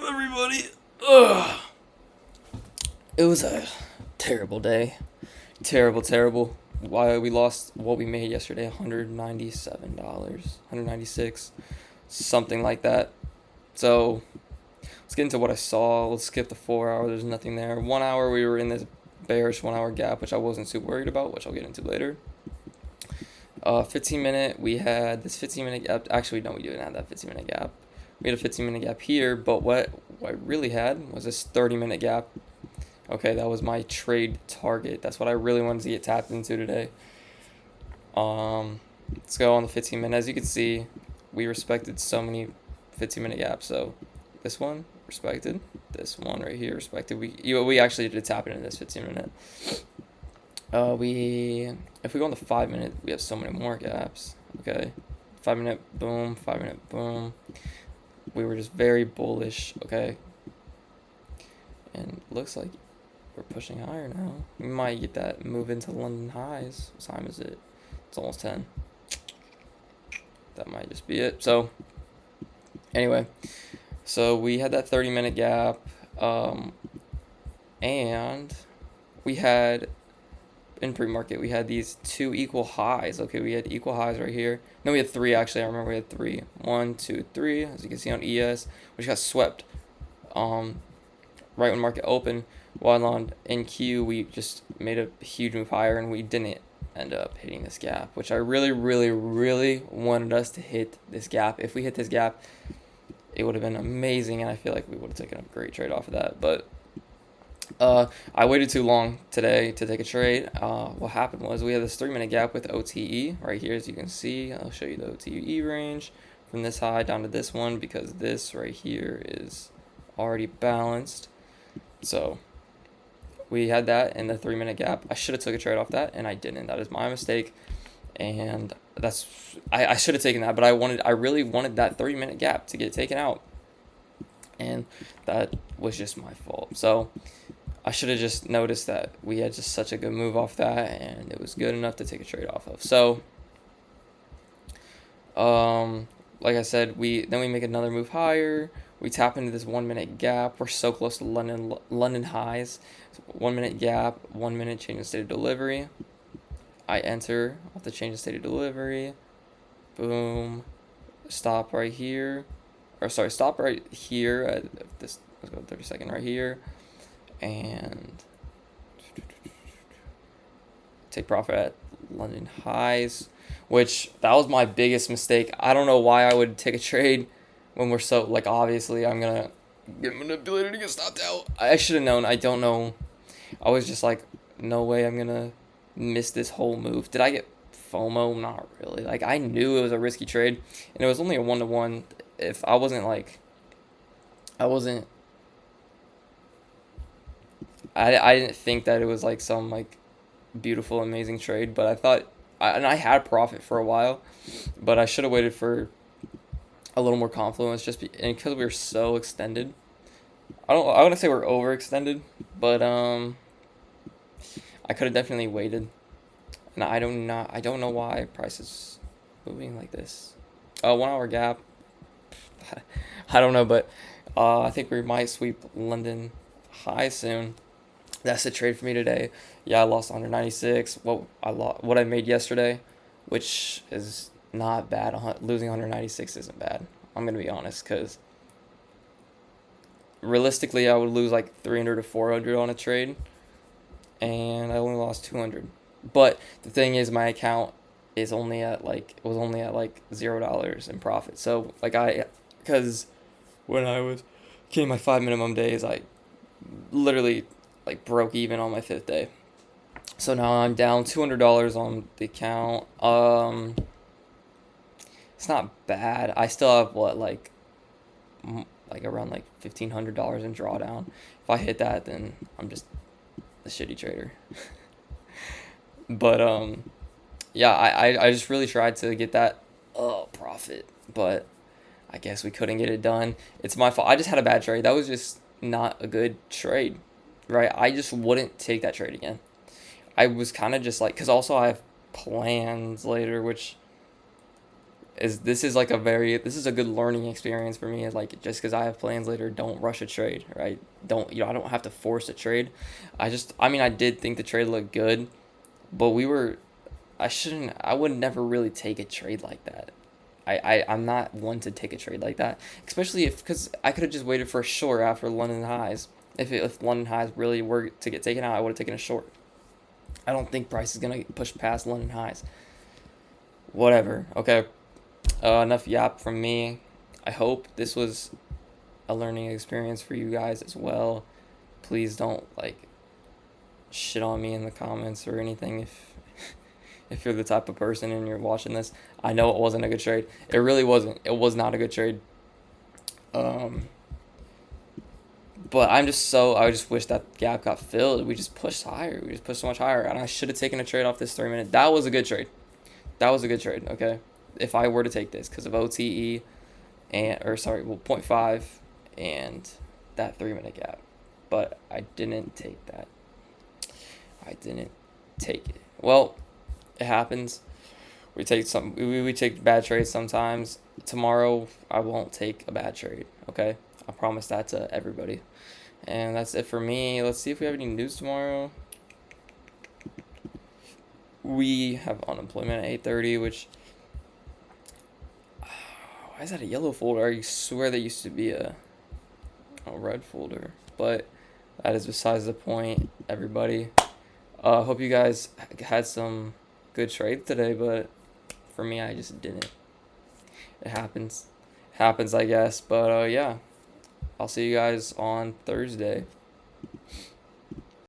Everybody? Ugh. It was a terrible day. Terrible. Why we lost what we made yesterday, $197, 196, something like that. So let's get into what I saw. Let's skip the 4 hour. There's nothing there. 1 hour we were in this bearish 1 hour gap, which I wasn't super worried about, which I'll get into later. 15 minute, we had this 15-minute gap. Actually, no, we didn't have that 15-minute gap. We had a 15-minute gap here, but what I really had was this 30-minute gap. Okay, that was my trade target. That's what I really wanted to get tapped into today. Let's go on the 15-minute. As you can see, we respected so many 15-minute gaps. So this one respected, this one right here respected. We actually did tap into this 15-minute. If we go on the 5-minute, we have so many more gaps. Okay, 5-minute boom, 5-minute boom. We were just very bullish. Okay, and looks like we're pushing higher now. We might get that move into London highs. What time is it? It's almost 10. That might just be it. So anyway, so we had that 30-minute gap, and we had in pre-market we had these two equal highs. Okay, we had equal highs right here. No, we had three actually. I remember we had three. 1, 2, 3. As you can see on ES, which got swept right when market opened. While on NQ, we just made a huge move higher, and we didn't end up hitting this gap, which I really wanted us to hit this gap. If we hit this gap, it would have been amazing, and I feel like we would have taken a great trade off of that. But I waited too long today to take a trade. What happened was we had this 3-minute gap with OTE right here, as you can see. I'll show you the OTE range from this high down to this one, because this right here is already balanced. So we had that in the 3-minute gap. I should have took a trade off that, and I didn't. That is my mistake, and I should have taken that, but I really wanted that 30-minute gap to get taken out, and that was just my fault. So I should have just noticed that we had just such a good move off that, and it was good enough to take a trade off of. So like I said, we make another move higher. We tap into this 1-minute gap. We're so close to London highs. 1-minute gap, 1 minute change in state of delivery. I enter off the change in state of delivery. Boom. Stop right here. Stop right here at this. Let's go 30-second right here, and take profit at London highs, which that was my biggest mistake. I don't know why I would take a trade when we're so, like, obviously I'm gonna get manipulated to get stopped out. I should have known. I don't know. I was just like, no way I'm gonna miss this whole move. Did I get FOMO? Not really. Like, I knew it was a risky trade, and it was only a 1-to-1. If I wasn't like, I didn't think that it was like some like beautiful, amazing trade, but I thought, and I had profit for a while, but I should have waited for a little more confluence, and because we were so extended. I wouldn't say we're overextended, but I could have definitely waited, and I don't know why price is moving like this. 1 hour gap. I don't know, but I think we might sweep London high soon. That's the trade for me today. Yeah, I lost 196. What I made yesterday, which is not bad. Losing 196 isn't bad. I'm gonna be honest, because realistically, I would lose like 300 to 400 on a trade, and I only lost 200. But the thing is, my account is only at like $0 in profit. So like because when I was getting my 5 minimum days, I literally like broke even on my 5th day. So now I'm down $200 on the account. It's not bad. I still have like around like $1,500 in drawdown. If I hit that, then I'm just a shitty trader. But yeah, I just really tried to get that profit, but I guess we couldn't get it done. It's my fault. I just had a bad trade. That was just not a good trade, right? I just wouldn't take that trade again. I was kind of just like, because also I have plans later, which is this is a good learning experience for me. Is like, just because I have plans later, don't rush a trade, right? Don't, I don't have to force a trade. I mean, I did think the trade looked good, but I would never really take a trade like that. I'm not one to take a trade like that, especially if, because I could have just waited for a short after London highs. If London highs really were to get taken out, I would have taken a short. I don't think price is gonna push past London highs. Whatever. Okay. Enough yap from me. I hope this was a learning experience for you guys as well. Please don't like shit on me in the comments or anything if you're the type of person and you're watching this. I know it wasn't a good trade. It really wasn't. It was not a good trade. Um, but I just wish that gap got filled. We just pushed higher. We just pushed so much higher, and I should have taken a trade off this 3 minute. That was a good trade. That was a good trade. Okay, if I were to take this because of OTE and, or sorry, well, point 0.5 and that 3 minute gap, but I didn't take that. I didn't take it. Well, it happens. We take bad trades sometimes. Tomorrow I won't take a bad trade. Okay, I promise that to everybody. And that's it for me. Let's see if we have any news tomorrow. We have unemployment at 8:30, which, why is that a yellow folder? I swear that used to be a red folder. But that is besides the point, everybody. Hope you guys had some good trades today, but for me, I just didn't. It happens. Happens, I guess. But yeah, I'll see you guys on Thursday.